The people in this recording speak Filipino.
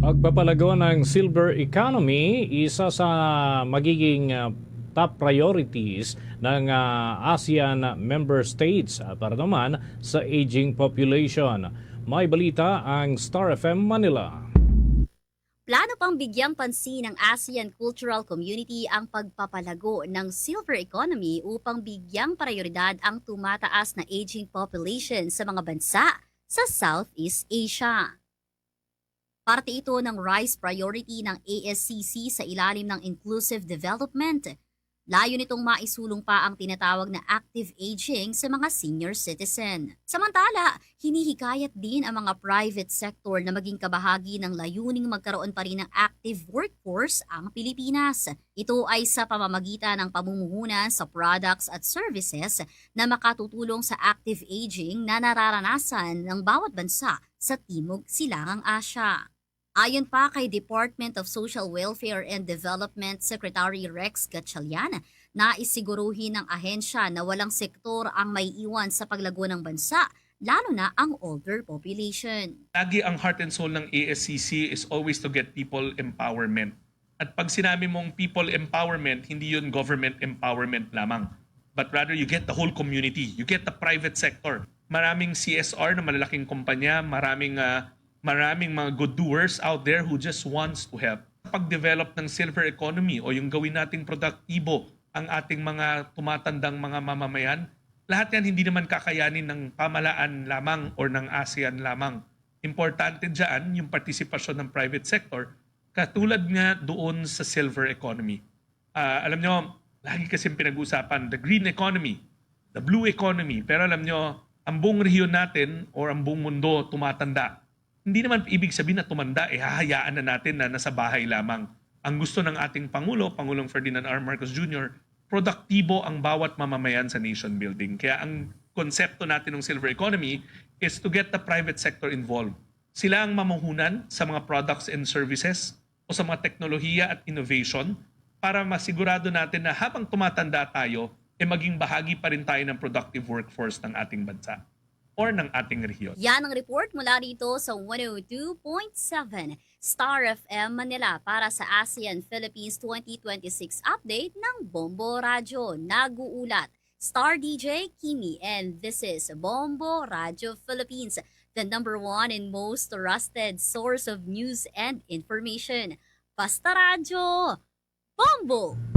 Pagpapalago ng silver economy, isa sa magiging top priorities ng ASEAN member states para naman sa aging population. May balita ang Star FM Manila. Plano pang bigyang pansin ng ASEAN Cultural Community ang pagpapalago ng silver economy upang bigyang prioridad ang tumataas na aging population sa mga bansa sa Southeast Asia. Parte ito ng RISE priority ng ASCC sa ilalim ng Inclusive Development. Layo nitong maisulong pa ang tinatawag na active aging sa mga senior citizen. Samantala, hinihikayat din ang mga private sector na maging kabahagi ng layuning magkaroon pa rin ng active workforce ang Pilipinas. Ito ay sa pamamagitan ng pamumuhunan sa products at services na makatutulong sa active aging na nararanasan ng bawat bansa sa Timog Silangang Asya. Ayon pa kay Department of Social Welfare and Development Secretary Rex Gatchalian, naisiguruhin ng ahensya na walang sektor ang may iwan sa paglago ng bansa, lalo na ang older population. Lagi ang heart and soul ng ASCC is always to get people empowerment. At pag sinabi mong people empowerment, hindi yun government empowerment lamang. But rather you get the whole community, you get the private sector. Maraming CSR na malalaking kumpanya, maraming mga good doers out there who just wants to help. Pag-develop ng silver economy o yung gawin nating produktibo ang ating mga tumatandang mga mamamayan, lahat yan hindi naman kakayanin ng pamalaan lamang or ng ASEAN lamang. Importante dyan yung partisipasyon ng private sector katulad nga doon sa silver economy. Alam nyo, lagi kasi pinag-usapan the green economy, the blue economy, pero alam nyo, ang buong rehiyon natin or ang buong mundo tumatanda. Hindi naman ibig sabihin na tumanda, hahayaan na natin na nasa bahay lamang. Ang gusto ng ating Pangulo, Pangulong Ferdinand R. Marcos Jr., produktibo ang bawat mamamayan sa nation building. Kaya ang konsepto natin ng silver economy is to get the private sector involved. Sila ang mamuhunan sa mga products and services o sa mga teknolohiya at innovation para masigurado natin na habang tumatanda tayo, maging bahagi pa rin tayo ng productive workforce ng ating bansa or ng ating rehiyon. Yan ang report mula rito sa 102.7 Star FM Manila para sa ASEAN Philippines 2026 update ng Bombo Radio. Nag-uulat Star DJ Kimi, and this is Bombo Radio Philippines, the #1 and most trusted source of news and information. Basta Radio, Bombo!